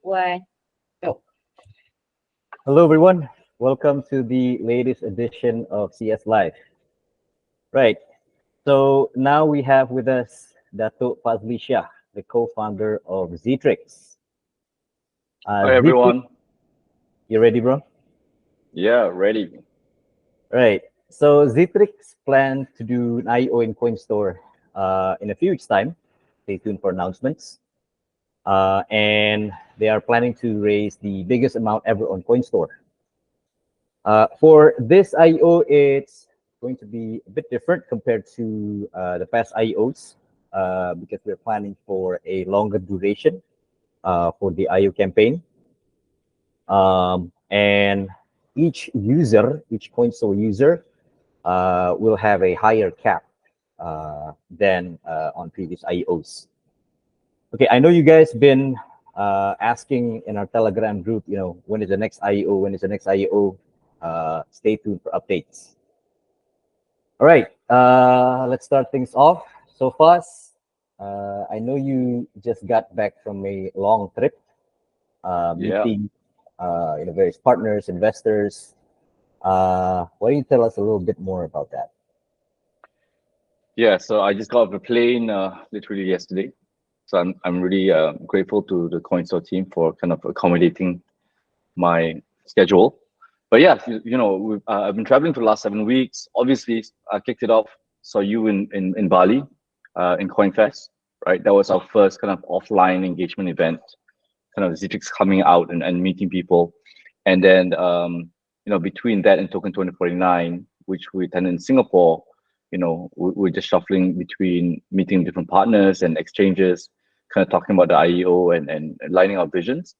one, go. Hello, everyone. Welcome to the latest edition of CS Live. Right. So now we have with us Dato Fazli Shah, the co-founder of Zetrix. Hi Zetrix, everyone. you ready, bro? Yeah, ready. Right. So Zetrix plan to do an IO in CoinStore in a few weeks' time. Stay tuned for announcements. And they are planning to raise the biggest amount ever on CoinStore. For this IO, it's going to be a bit different compared to the past IOs because we're planning for a longer duration for the IO campaign. And each user, each CoinStore user, will have a higher cap than on previous IOs. Okay, I know you guys been asking in our Telegram group, when is the next IO? When is the next IO? Stay tuned for updates. All right, let's start things off. So Faz, I know you just got back from a long trip, Yeah. meeting various partners, investors. Why don't you tell us a little bit more about that? Yeah, so I just got off the plane literally yesterday. So I'm really grateful to the CoinStore team for kind of accommodating my schedule. But yeah, I've been traveling for the last 7 weeks. Obviously, I kicked it off. Saw you in Bali, in CoinFest, right? That was our first kind of offline engagement event, kind of Zetrix coming out and meeting people. And then, between that and Token 2049, which we attended in Singapore, we're just shuffling between meeting different partners and exchanges, kind of talking about the IEO and lining our visions.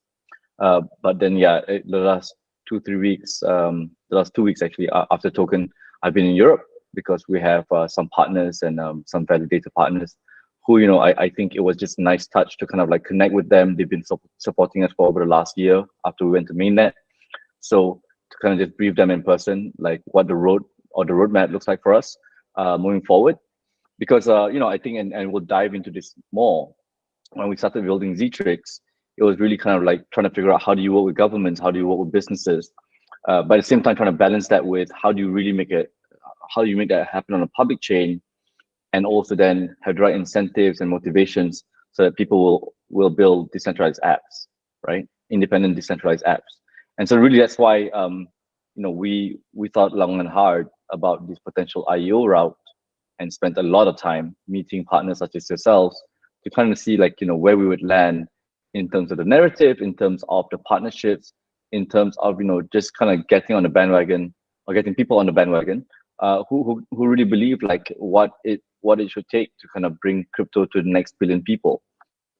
But then, yeah, the last 2-3 weeks, the last 2 weeks actually after Token, I've been in Europe because we have some partners and some validator partners who, I think it was just a nice touch to kind of like connect with them. They've been supporting us for over the last year after we went to mainnet. So to kind of just brief them in person, like what the roadmap looks like for us moving forward. Because, I think, and we'll dive into this more, when we started building Zetrix, it was really kind of like trying to figure out how do you work with governments, how do you work with businesses, but at the same time trying to balance that with how do you really how do you make that happen on a public chain, and also then have the right incentives and motivations so that people will build decentralized apps, right? Independent decentralized apps. And so really that's why we thought long and hard about this potential IEO route and spent a lot of time meeting partners such as yourselves to kind of see where we would land in terms of the narrative, in terms of the partnerships, in terms of just kind of getting on the bandwagon or getting people on the bandwagon who really believe like what it should take to kind of bring crypto to the next billion people.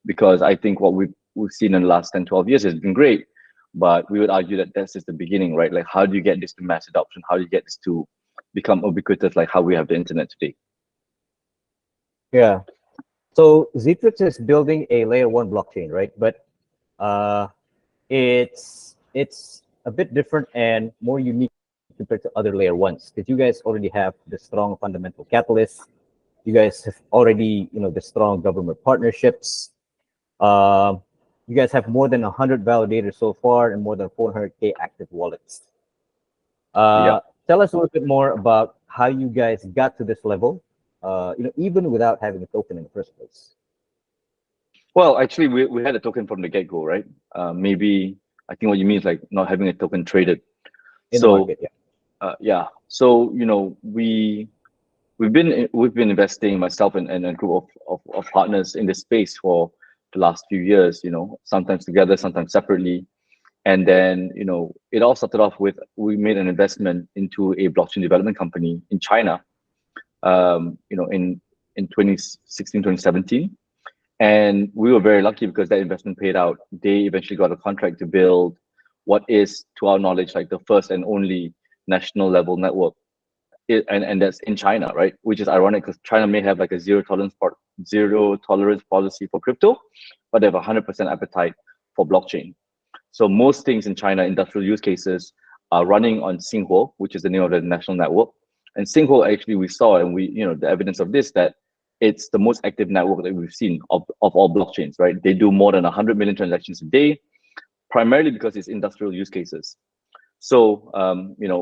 Because I think what we've seen in the last 10-12 years has been great, but we would argue that that's just the beginning, right? Like, how do you get this to mass adoption? How do you get this to become ubiquitous, like how we have the internet today? Yeah. So Zetrix is building a layer one blockchain, right? But uh, it's a bit different and more unique compared to other layer ones because you guys already have the strong fundamental catalyst. You guys have already, the strong government partnerships. Um, you guys have more than 100 validators so far and more than 400K active wallets. Yeah. Tell us a little bit more about how you guys got to this level, even without having a token in the first place. Well, actually, we had a token from the get-go, right? Maybe I think what you mean is like not having a token traded. In the So market, yeah. yeah, so we've been investing, myself and a group of partners in this space for the last few years. Sometimes together, sometimes separately, and then it all started off with we made an investment into a blockchain development company in China, in 2016, 2017. And we were very lucky because that investment paid out. They eventually got a contract to build what is, to our knowledge, like the first and only national level network. And that's in China, right? Which is ironic because China may have like a zero tolerance policy for crypto, but they have 100% appetite for blockchain. So most things in China, industrial use cases, are running on Xinghuo, which is the name of the national network. And Xinghuo, actually, we saw, and the evidence of this, that it's the most active network that we've seen of all blockchains, right? They do more than 100 million transactions a day. primarily because it's industrial use cases. So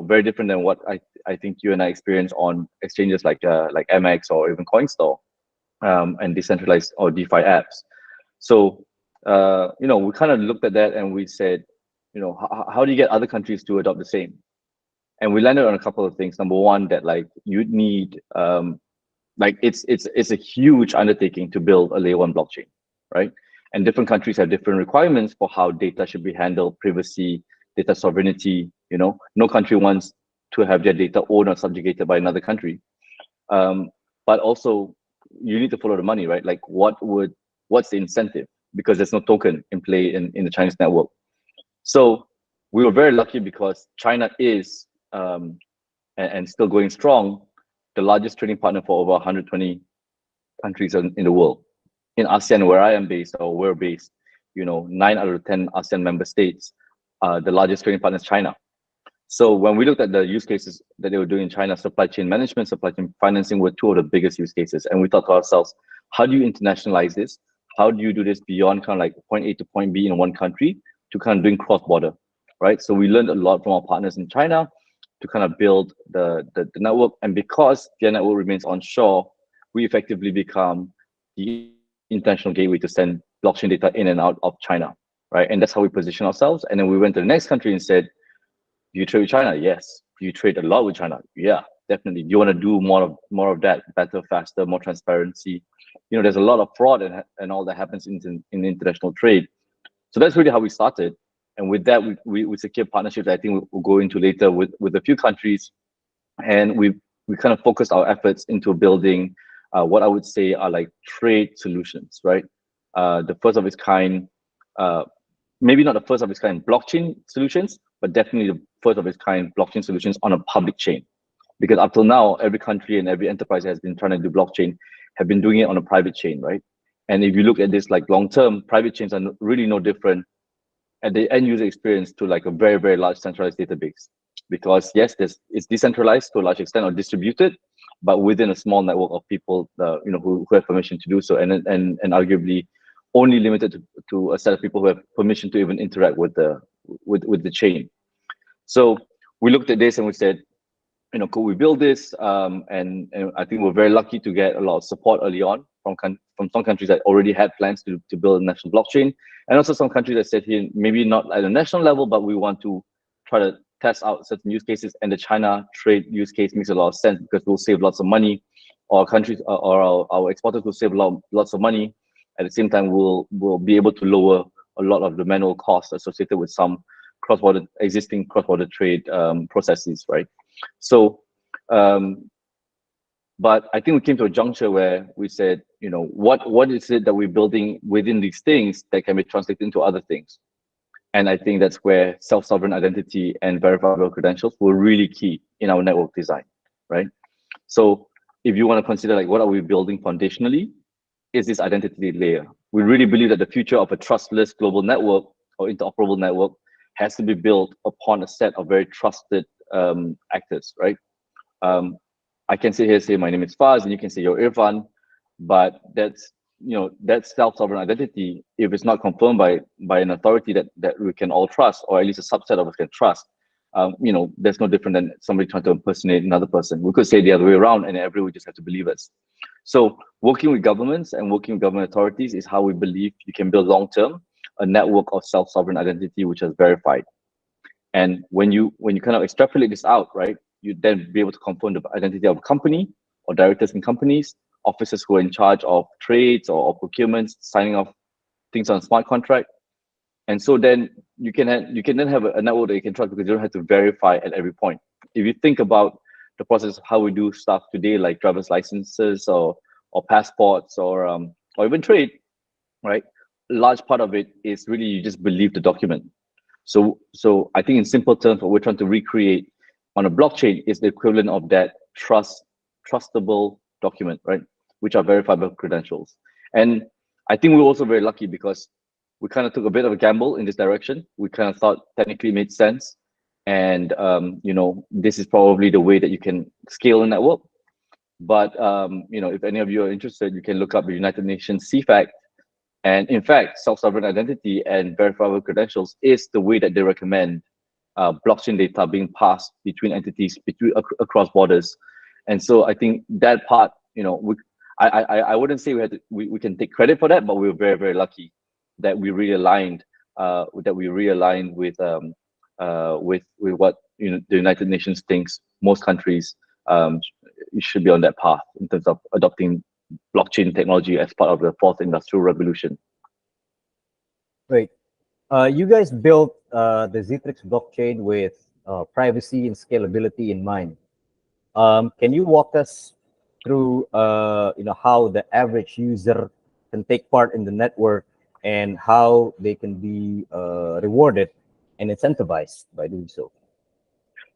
very different than what I think you and I experience on exchanges like MX or even CoinStore, and decentralized or DeFi apps. So we kind of looked at that and we said, how do you get other countries to adopt the same? And we landed on a couple of things. Number one, that like you'd need it's a huge undertaking to build a layer one blockchain, right? And different countries have different requirements for how data should be handled, privacy, data sovereignty. No country wants to have their data owned or subjugated by another country. But also, you need to follow the money, right? Like, what's the incentive? Because there's no token in play in the Chinese network. So we were very lucky because China is and still going strong, the largest trading partner for over 120 countries in the world. In ASEAN, where I am based, or we're based, 9 out of 10 ASEAN member states, the largest trading partner is China. So when we looked at the use cases that they were doing in China, supply chain management, supply chain financing were two of the biggest use cases. And we thought to ourselves, how do you internationalize this? How do you do this beyond kind of like point A to point B in one country to kind of doing cross-border, right? So we learned a lot from our partners in China to kind of build the network. And because their network remains onshore, we effectively become the international gateway to send blockchain data in and out of China, right? And that's how we position ourselves. And then we went to the next country and said, do you trade with China? Yes. Do you trade a lot with China? Yeah, definitely. Do you want to do more of that, better, faster, more transparency? There's a lot of fraud and all that happens in international trade. So that's really how we started. And with that, we secured partnerships I think we'll go into later with a few countries. And we kind of focused our efforts into building what I would say are like trade solutions, right? The first of its kind, maybe not the first of its kind blockchain solutions, but definitely the first of its kind blockchain solutions on a public chain. Because up till now, every country and every enterprise has been trying to do blockchain, have been doing it on a private chain, right? And if you look at this like long term, private chains are really no different at the end user experience to like a very, very large centralized database. Because yes, it's decentralized to a large extent or distributed, but within a small network of people, who have permission to do so, and arguably only limited to a set of people who have permission to even interact with the chain. So we looked at this and we said, could we build this? And I think we're very lucky to get a lot of support early on from some countries that already had plans to build a national blockchain, and also some countries that said here maybe not at a national level, but we want to try to test out certain use cases. And the China trade use case makes a lot of sense because we'll save lots of money, or countries or our exporters will save lots of money. At the same time, we'll be able to lower a lot of the manual costs associated with some existing cross-border trade processes, right? So, but I think we came to a juncture where we said, what is it that we're building within these things that can be translated into other things? And I think that's where self-sovereign identity and verifiable credentials were really key in our network design, right? So if you want to consider like what are we building foundationally, is this identity layer. We really believe that the future of a trustless global network or interoperable network has to be built upon a set of very trusted actors, right? I can sit here and say my name is Faz, and you can say you're Irfan, but that's self-sovereign identity, if it's not confirmed by an authority that we can all trust, or at least a subset of us can trust, there's no different than somebody trying to impersonate another person. We could say the other way around, and everyone just have to believe us. So working with governments and working with government authorities is how we believe you can build long-term a network of self-sovereign identity which is verified. And when you kind of extrapolate this out, right, you then be able to confirm the identity of a company or directors in companies, officers who are in charge of trades or procurements, signing off things on a smart contract. And so then you can then have a network that you can trust because you don't have to verify at every point. If you think about the process of how we do stuff today, like driver's licenses or passports or even trade, right? A large part of it is really you just believe the document. So I think in simple terms, what we're trying to recreate on a blockchain is the equivalent of that trustable document, right? Which are verifiable credentials. And I think we're also very lucky because we kind of took a bit of a gamble in this direction. We kind of thought technically made sense. And, this is probably the way that you can scale a network. But, if any of you are interested, you can look up the United Nations CFAC And in fact, self-sovereign identity and verifiable credentials is the way that they recommend blockchain data being passed between entities across borders. And so I think that part, I wouldn't say we can take credit for that, but we were very, very lucky that we realigned with what the United Nations thinks most countries should be on that path in terms of adopting blockchain technology as part of the fourth industrial revolution. Great. You guys built the Zetrix blockchain with privacy and scalability in mind. Can you walk us through, how the average user can take part in the network and how they can be rewarded and incentivized by doing so?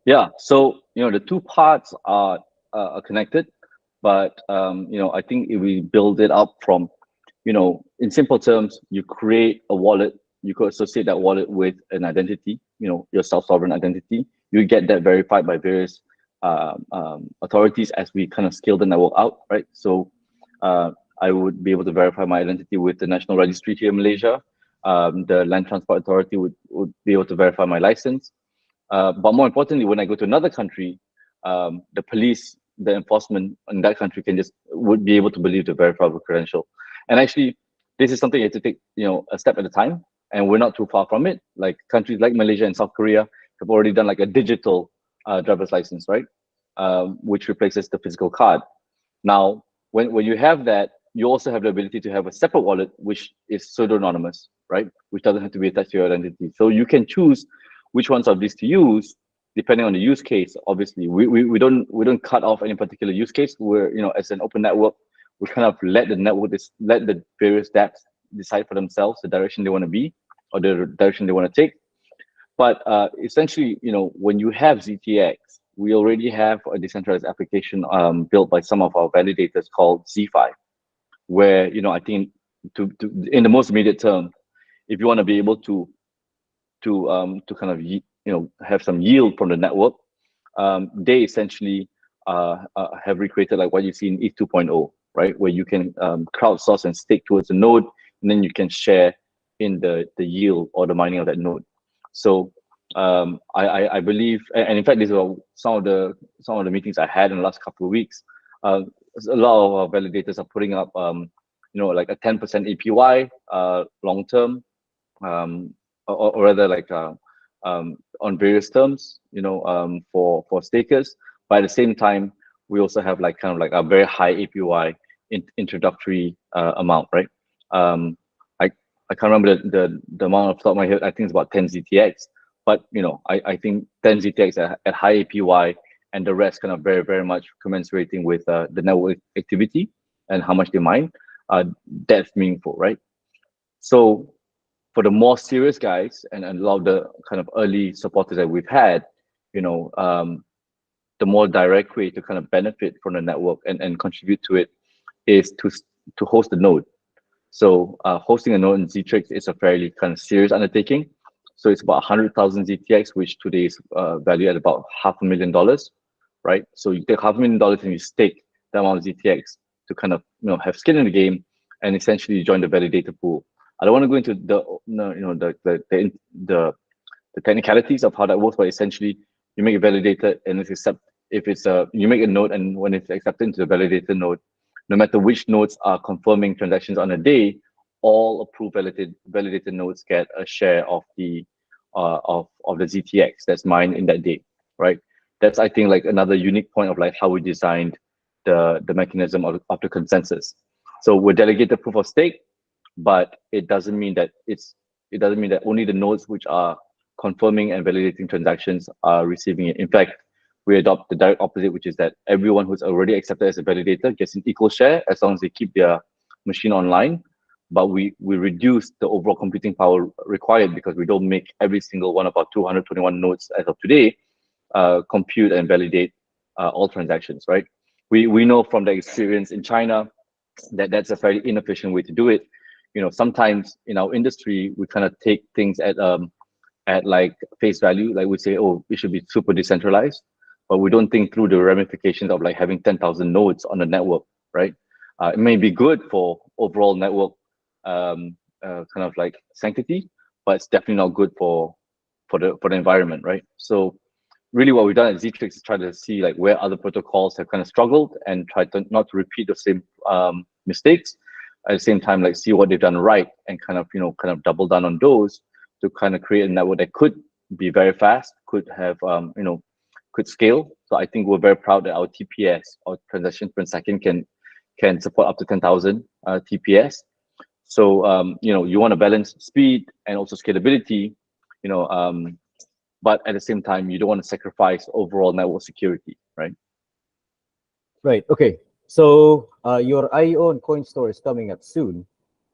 Yeah, so the two parts are connected, but I think if we build it up from, in simple terms, you create a wallet, you could associate that wallet with an identity, your self-sovereign identity. You get that verified by various authorities as we kind of scale the network out, right? So I would be able to verify my identity with the National Registry here in Malaysia. The Land Transport Authority would be able to verify my license. But more importantly, when I go to another country, the police, the enforcement in that country would be able to believe the verifiable credential. And actually, this is something you have to take, a step at a time. And we're not too far from it. Like countries like Malaysia and South Korea have already done like a digital driver's license, right? Which replaces the physical card. Now, when you have that, you also have the ability to have a separate wallet, which is pseudo-anonymous, right? Which doesn't have to be attached to your identity. So you can choose which ones of these to use, depending on the use case. Obviously, we don't cut off any particular use case. We're, as an open network, we kind of let the various dApps decide for themselves the direction they want to be or the direction they want to take. But essentially, when you have ZTX, we already have a decentralized application built by some of our validators called Z5, where I think to in the most immediate term, if you want to be able to kind of have some yield from the network, they essentially have recreated like what you see in ETH 2.0, right, where you can crowdsource and stake towards a node, and then you can share in the yield or the mining of that node. So I believe, and in fact, these are some of the meetings I had in the last couple of weeks. A lot of our validators are putting up, like a 10% APY long term, or rather like on various terms, for stakers. But at the same time, we also have like kind of like a very high APY introductory amount, right? I can't remember the amount off the top of my head. I think it's about 10 ZTX. But I think 10 ZTX at high APY, and the rest kind of very, very much commensurating with the network activity and how much they mine. That's meaningful, right? So for the more serious guys and a lot of the kind of early supporters that we've had, the more direct way to kind of benefit from the network and contribute to it is to host a node. So hosting a node in Zetrix is a fairly kind of serious undertaking. So it's about 100,000 ZTX, which today is valued at about $500,000, right? So you take $500,000 and you stake the amount of ZTX to kind of have skin in the game and essentially join the validator pool. I don't want to go into the technicalities of how that works, but essentially you make a validator and you make a node, and when it's accepted into the validator node, no matter which nodes are confirming transactions on a day, all approved validated nodes get a share of the ZTX that's mined in that day, right? That's, I think, like another unique point of like how we designed the mechanism of the consensus. So we're delegated proof of stake, but it doesn't mean that only the nodes which are confirming and validating transactions are receiving it. In fact, we adopt the direct opposite, which is that everyone who's already accepted as a validator gets an equal share as long as they keep their machine online. But we reduce the overall computing power required because we don't make every single one of our 221 nodes as of today compute and validate all transactions, right? We know from the experience in China that that's a very inefficient way to do it. Sometimes in our industry, we kind of take things at like face value. Like we say, oh, it should be super decentralized, but we don't think through the ramifications of like having 10,000 nodes on the network, right? It may be good for overall network kind of like sanctity, but it's definitely not good for the environment, right? So really what we've done at Zetrix is try to see like where other protocols have kind of struggled and try to not to repeat the same mistakes. At the same time, like see what they've done right and kind of kind of double down on those to kind of create a network that could be very fast, could have could scale. So I think we're very proud that our TPS or transactions per second can support up to 10,000 TPS. So you want to balance speed and also scalability, you know, but at the same time, you don't want to sacrifice overall network security, right? Right. Okay. So your IO and coin store is coming up soon,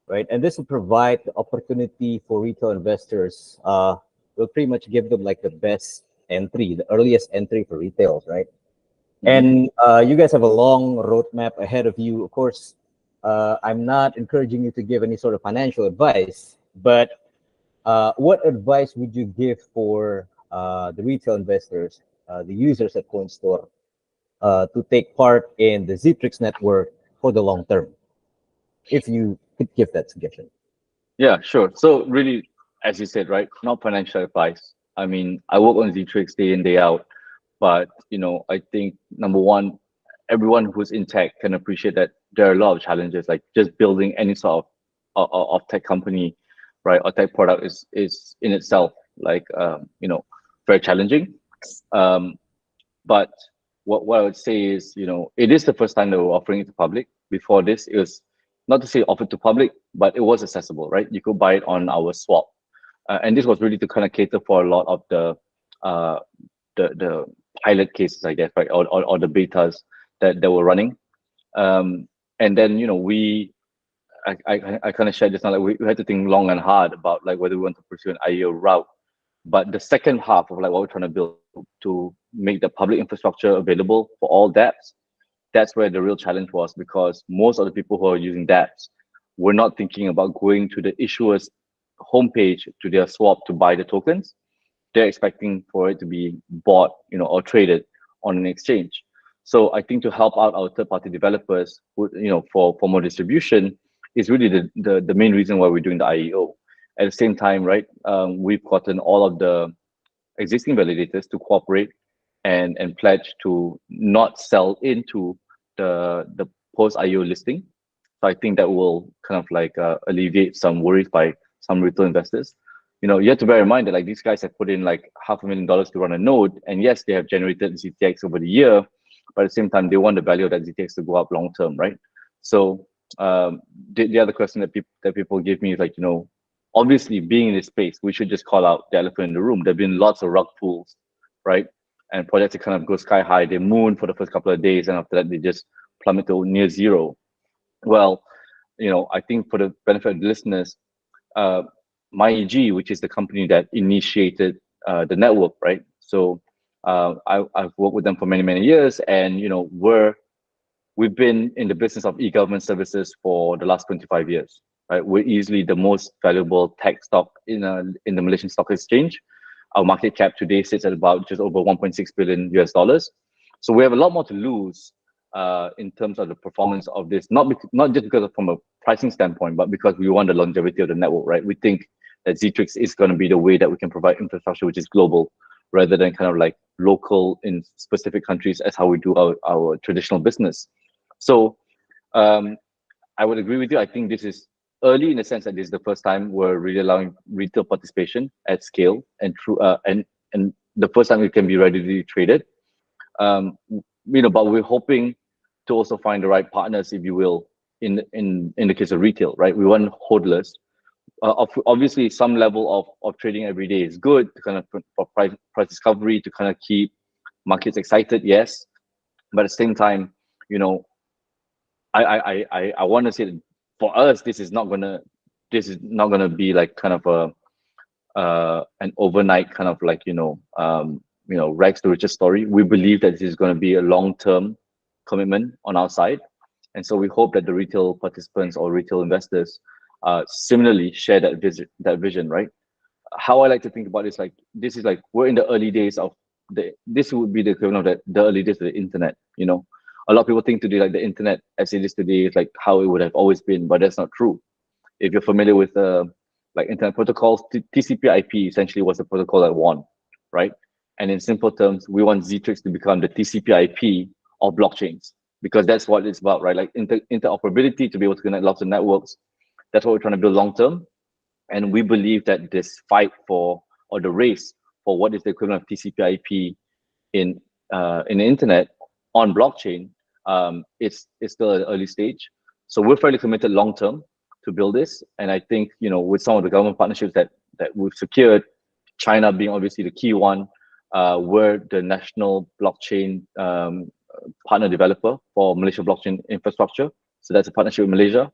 right? And this will provide the opportunity for retail investors. Will pretty much give them like the best entry, the earliest entry for retails, right? Mm-hmm. And you guys have a long roadmap ahead of you. Of course, I'm not encouraging you to give any sort of financial advice, but what advice would you give for the retail investors, the users at CoinStore, to take part in the Zetrix network for the long term? If you could give that suggestion. Yeah, sure. So really, as you said, right, not financial advice. I mean, I work on Zetrix day in, day out, but I think number one, everyone who's in tech can appreciate that there are a lot of challenges, like just building any sort of tech company, right, or tech product is in itself like very challenging. Um, but what I would say is, it is the first time that we're offering it to public. Before this, it was not to say offered to public, but it was accessible, right? You could buy it on our swap, and this was really to kind of cater for a lot of uh, the pilot cases, I guess, right, or the betas that were running. And then I kind of shared this now, like we had to think long and hard about like whether we want to pursue an IEO route. But the second half of like what we're trying to build to make the public infrastructure available for all dApps, that's where the real challenge was, because most of the people who are using dApps were not thinking about going to the issuer's homepage to their swap to buy the tokens. They're expecting for it to be bought, or traded on an exchange. So I think to help out our third-party developers, for more distribution, is really the main reason why we're doing the IEO. At the same time, right, we've gotten all of the existing validators to cooperate and pledge to not sell into the post IO listing. So I think that will kind of like alleviate some worries by some retail investors. You have to bear in mind that like these guys have put in like $500,000 to run a node, and yes, they have generated ZTX over the year, but at the same time, they want the value of that ZTX to go up long term, right? So the other question that people give me is like, obviously being in this space, we should just call out the elephant in the room. There've been lots of rug pulls, right? And projects that kind of go sky high. They moon for the first couple of days, and after that, they just plummet to near zero. Well, I think for the benefit of the listeners, MyEG, which is the company that initiated the network, right? So I've worked with them for many, many years, and we've been in the business of e-government services for the last 25 years. Right? We're easily the most valuable tech stock in the Malaysian Stock Exchange. Our market cap today sits at about just over 1.6 billion US dollars. So we have a lot more to lose in terms of the performance of this, not just because of from a pricing standpoint, but because we want the longevity of the network, right? We think that Zetrix is going to be the way that we can provide infrastructure which is global, rather than kind of like local in specific countries as how we do our traditional business. So I would agree with you. I think this is early in the sense that this is the first time we're really allowing retail participation at scale and through and the first time it can be readily traded. But we're hoping to also find the right partners, if you will, in the case of retail, right? We want hodlers. Obviously, some level of trading every day is good to kind of for price discovery, to kind of keep markets excited, yes. But at the same time, I want to say that for us, this is not gonna be like kind of an overnight kind of like rags to riches story. We believe that this is going to be a long-term commitment on our side, and so we hope that the retail participants or retail investors similarly share that vision, right? How I like to think about it is like this is like we're in the early days of this would be the equivalent of the early days of the internet. A lot of people think today like the internet as it is today is like how it would have always been, but that's not true. If you're familiar with like internet protocols, TCP/IP essentially was the protocol that won, right? And in simple terms, we want Zetrix to become the TCP/IP of blockchains because that's what it's about, right? Like interoperability to be able to connect lots of networks. That's what we're trying to build long term. And we believe that this fight for, or the race for what is the equivalent of TCP/IP in the internet on blockchain, it's still at an early stage. So we're fairly committed long term to build this. And I think, you know, with some of the government partnerships that we've secured, China being obviously the key one, we're the national blockchain partner developer for Malaysia blockchain infrastructure. So that's a partnership with Malaysia.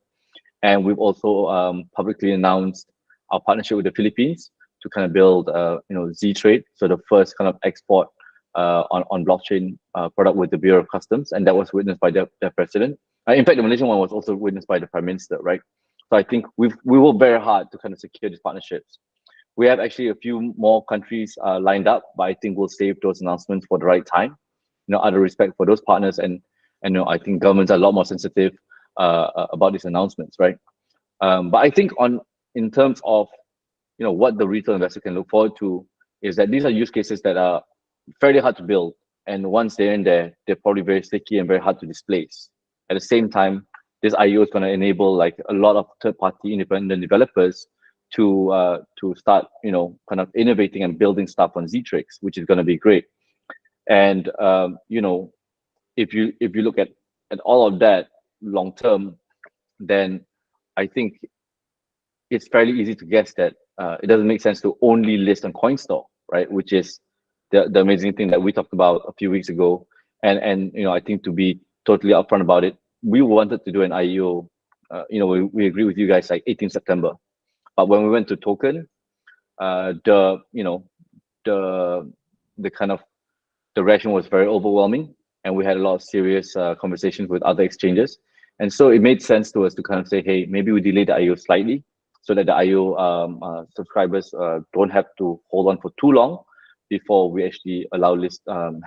And we've also publicly announced our partnership with the Philippines to kind of build, you know, Z-Trade, so the first kind of export on blockchain product with the Bureau of Customs, and that was witnessed by their president. In fact, the Malaysian one was also witnessed by the Prime Minister, right? So I think we work very hard to kind of secure these partnerships. We have actually a few more countries lined up, but I think we'll save those announcements for the right time. You know, out of respect for those partners, and you know, I think governments are a lot more sensitive about these announcements, right? But I think in terms of, you know, what the retail investor can look forward to is that these are use cases that are fairly hard to build, and once they're in there, they're probably very sticky and very hard to displace. At the same time, this IO is going to enable like a lot of third-party independent developers to start, you know, kind of innovating and building stuff on Zetrix, which is going to be great. And you know, if you look at all of that long term, then I think it's fairly easy to guess that it doesn't make sense to only list on CoinStore, right? Which is the amazing thing that we talked about a few weeks ago. And you know, I think to be totally upfront about it, we wanted to do an IEO. You know, we agree with you guys like 18 September, but when we went to token, the you know the kind of the reaction was very overwhelming, and we had a lot of serious conversations with other exchanges, and so it made sense to us to kind of say, hey, maybe we delay the IO slightly so that the IO subscribers don't have to hold on for too long before we actually allow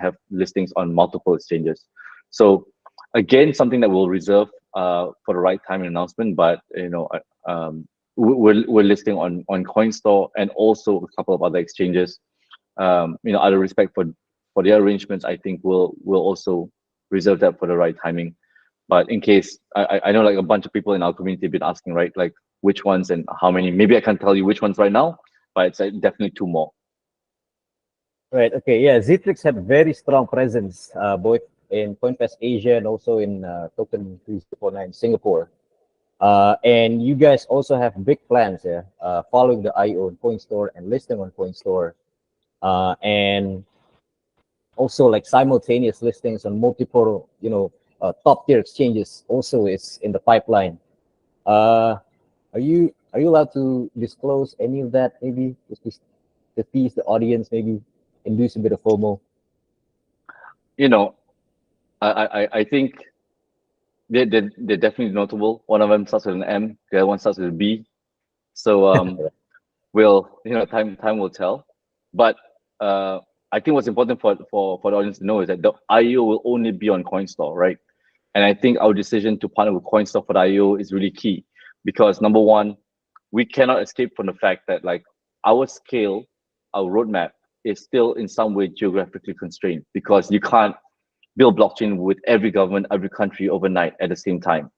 have listings on multiple exchanges. So again, something that we'll reserve for the right time and announcement, but you know, we're listing on CoinStore and also a couple of other exchanges. You know, out of respect for their arrangements, I think we'll also reserve that for the right timing. But in case, I know like a bunch of people in our community have been asking, right, like which ones and how many. Maybe I can't tell you which ones right now, but it's definitely two more. Right. Okay. Yeah. Zetrix have very strong presence both in CoinPass Asia and also in Token 3049 Singapore. And you guys also have big plans there, following the IO on CoinStore and listing on CoinStore, and also like simultaneous listings on multiple, you know, top tier exchanges also is in the pipeline. Are you allowed to disclose any of that? Maybe just to tease the audience, maybe induce a bit of FOMO. You know, I think they're definitely notable. One of them starts with an M, the other one starts with a B. So we'll, you know, time will tell. But I think what's important for the audience to know is that the IO will only be on CoinStore, right? And I think our decision to partner with CoinStore for the IO is really key because number one, we cannot escape from the fact that like our scale, our roadmap is still in some way geographically constrained because you can't build blockchain with every government, every country overnight at the same time.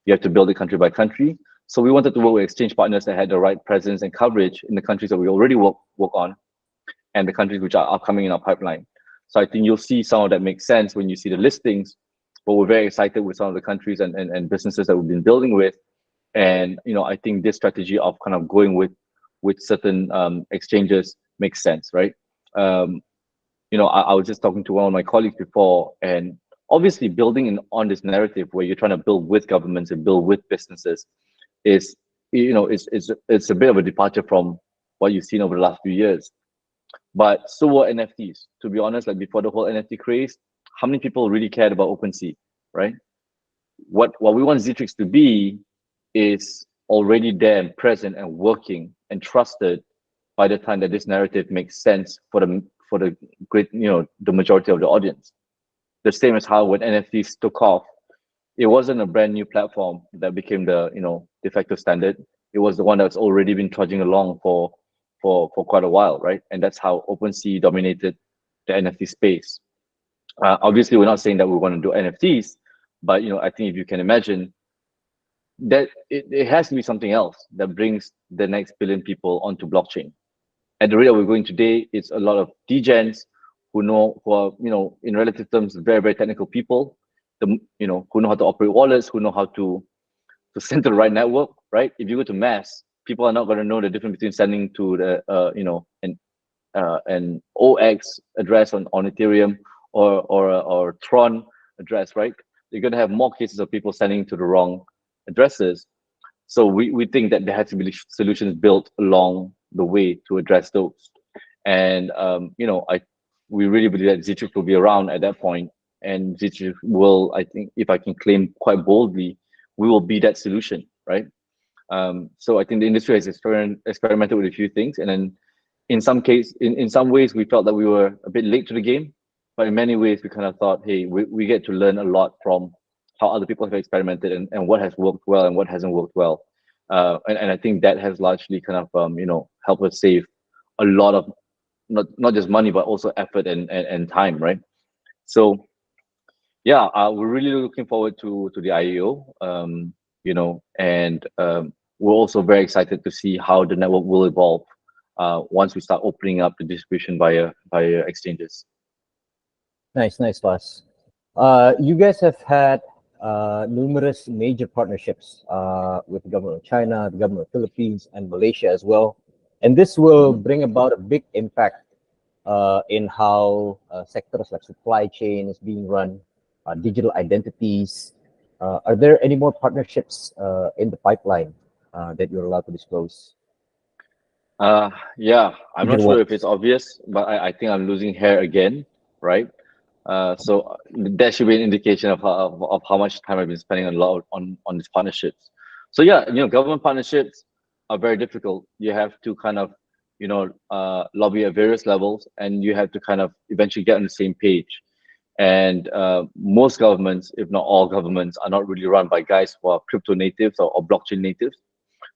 You have to build it country by country. So we wanted to work with exchange partners that had the right presence and coverage in the countries that we already work on and the countries which are upcoming in our pipeline. So I think you'll see some of that make sense when you see the listings, but we're very excited with some of the countries and businesses that we've been building with. And, you know, I think this strategy of kind of going with certain exchanges makes sense, right? You know, I was just talking to one of my colleagues before, and obviously building on this narrative where you're trying to build with governments and build with businesses is, you know, it's a bit of a departure from what you've seen over the last few years. But so were NFTs. To be honest, like before the whole NFT craze, how many people really cared about OpenSea, right? What we want Zetrix to be is already there and present and working and trusted by the time that this narrative makes sense for the great, you know, the majority of the audience. The same as how when NFTs took off, it wasn't a brand new platform that became the, you know, de facto standard. it was the one that's already been trudging along for quite a while, right? And that's how OpenSea dominated the NFT space. Obviously, we're not saying that we want to do NFTs, but I think if you can imagine that it has to be something else that brings the next billion people onto blockchain. At the rate that we're going today, it's a lot of degens who are in relative terms very very technical people, who know how to operate wallets, who know how to send to the right network, right? If you go to mass, people are not going to know the difference between sending to the an OX address on Ethereum or Tron address, right? You're going to have more cases of people sending to the wrong addresses. So we think that there has to be solutions built along the way to address those. And we really believe that Zetrix will be around at that point, and Zetrix will, I think, if I can claim quite boldly, we will be that solution, right? So I think the industry has experimented with a few things, and then in some ways we felt that we were a bit late to the game, but in many ways we kind of thought, hey, we get to learn a lot from how other people have experimented, and what has worked well and what hasn't worked well. And I think that has largely kind of helped us save a lot of not just money but also effort and time, right? So yeah, we're really looking forward to the IEO, and we're also very excited to see how the network will evolve once we start opening up the distribution via exchanges. Nice, boss. You guys have had numerous major partnerships with the government of China, the government of Philippines, and Malaysia as well. And this will bring about a big impact in how sectors like supply chain is being run, digital identities. Are there any more partnerships in the pipeline that you're allowed to disclose? Yeah, I'm not Major sure if it's ones. obvious, but I think I'm losing hair again, right? So that should be an indication of how much time I've been spending a lot on these partnerships. So yeah, government partnerships are very difficult. You have to kind of, lobby at various levels, and you have to kind of eventually get on the same page. And most governments, if not all governments, are not really run by guys who are crypto natives or blockchain natives.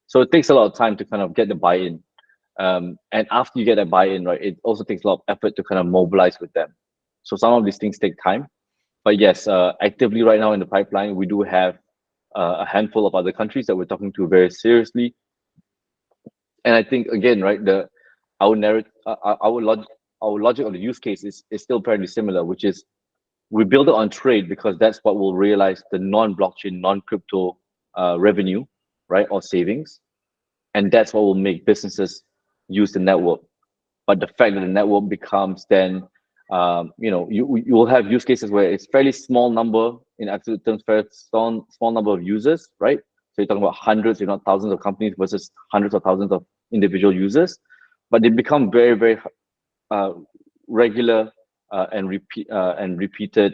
So it takes a lot of time to kind of get the buy-in. And after you get that buy-in, right, it also takes a lot of effort to kind of mobilize with them. So some of these things take time. But yes, actively right now in the pipeline, we do have a handful of other countries that we're talking to very seriously. And I think again, right, our narrative, our logic of the use case is still fairly similar, which is we build it on trade because that's what will realize the non-blockchain, non-crypto revenue, right, or savings, and that's what will make businesses use the network. But the fact that the network becomes then, you will have use cases where it's fairly small number in absolute terms, very small number of users, right? So you're talking about hundreds, if not thousands of companies versus hundreds of thousands of individual users, but they become very, very regular and repeated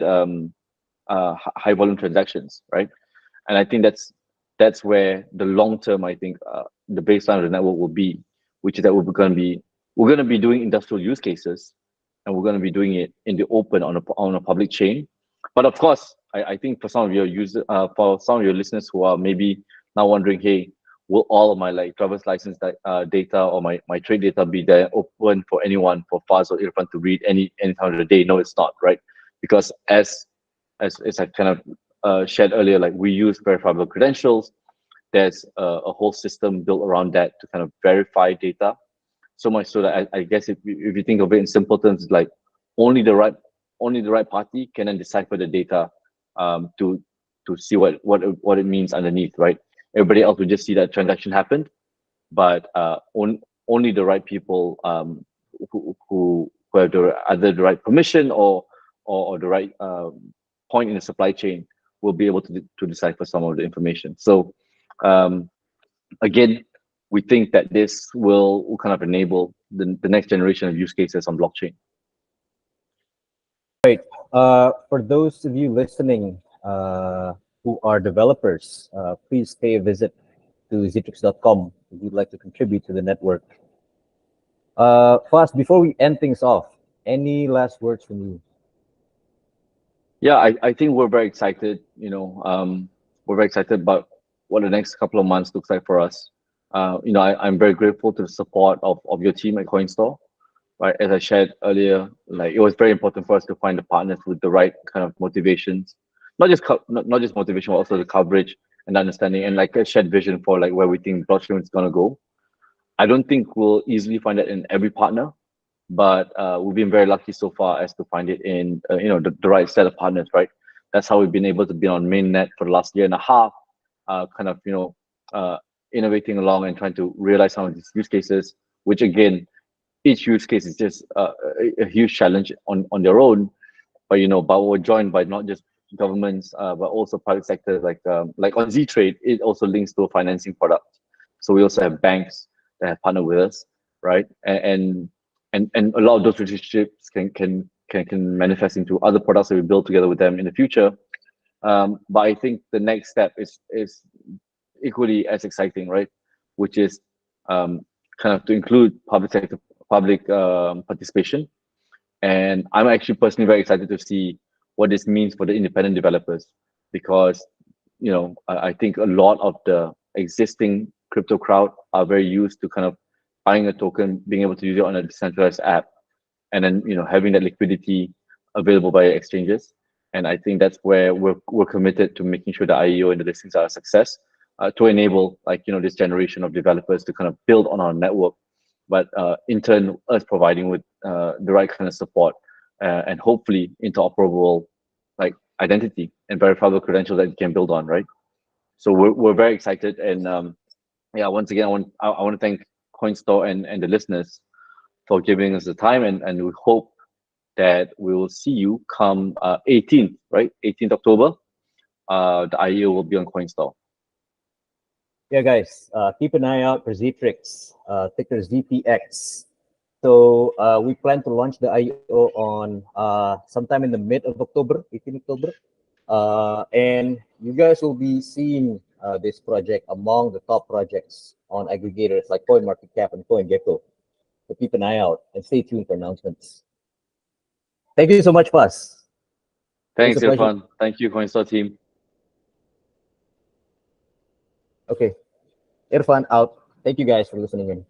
high volume transactions, right? And I think that's where the long term, I think, the baseline of the network will be, which is that we're going to be doing industrial use cases, and we're going to be doing it in the open on a public chain. But of course, I think for some of your for some of your listeners who are maybe now wondering, hey, will all of my driver's license data or my trade data be there open for anyone, for Faz or Irfan to read any time of the day? No, it's not, right? Because as I kind of shared earlier, like we use verifiable credentials. There's a whole system built around that to kind of verify data. So much so that I guess if you think of it in simple terms, it's like only the right party can then decipher the data to see what it means underneath, right? Everybody else will just see that transaction happened, but only the right people who have either the right permission or the right point in the supply chain will be able to decipher some of the information. So again, we think that this will kind of enable the next generation of use cases on blockchain. Right. For those of you listening who are developers, please pay a visit to Zetrix.com if you'd like to contribute to the network. Fast, before we end things off, any last words from you? Yeah, I think we're very excited. We're very excited about what the next couple of months looks like for us. I'm very grateful to the support of your team at CoinStore. Right, as I shared earlier, like it was very important for us to find the partners with the right kind of motivations, not just motivation, but also the coverage and understanding, and like a shared vision for like where we think blockchain is gonna go. I don't think we'll easily find that in every partner, but we've been very lucky so far as to find it in the right set of partners, right? That's how we've been able to be on mainnet for the last year and a half, kind of uh, innovating along and trying to realize some of these use cases, which again, each use case is just a huge challenge on their own. But but we're joined by not just governments, but also private sectors like on Z-Trade, it also links to a financing product. So we also have banks that have partnered with us, right? And a lot of those relationships can manifest into other products that we build together with them in the future. But I think the next step is equally as exciting, right? Which is kind of to include public sector, public participation. And I'm actually personally very excited to see what this means for the independent developers, because I think a lot of the existing crypto crowd are very used to kind of buying a token, being able to use it on a decentralized app, and then having that liquidity available via exchanges. And I think that's where we're committed to making sure the IEO and the listings are a success, to enable this generation of developers to kind of build on our network, but in turn us providing with the right kind of support, and hopefully interoperable like identity and verifiable credentials that you can build on, right? So we're very excited, and yeah, once again I want to thank CoinStore and the listeners for giving us the time, and we hope that we will see you come 18th, right? 18th October. The IEO will be on CoinStore. Yeah, guys, keep an eye out for Zetrix, ticker ZTX. So we plan to launch the IO on sometime in the mid of October, 18 October. And you guys will be seeing this project among the top projects on aggregators like CoinMarketCap and CoinGecko. So keep an eye out and stay tuned for announcements. Thank you so much, Paz. It was Thanks, a pleasure. Irfan. Thank you, CoinStore team. Okay. Irfan out. Thank you guys for listening in.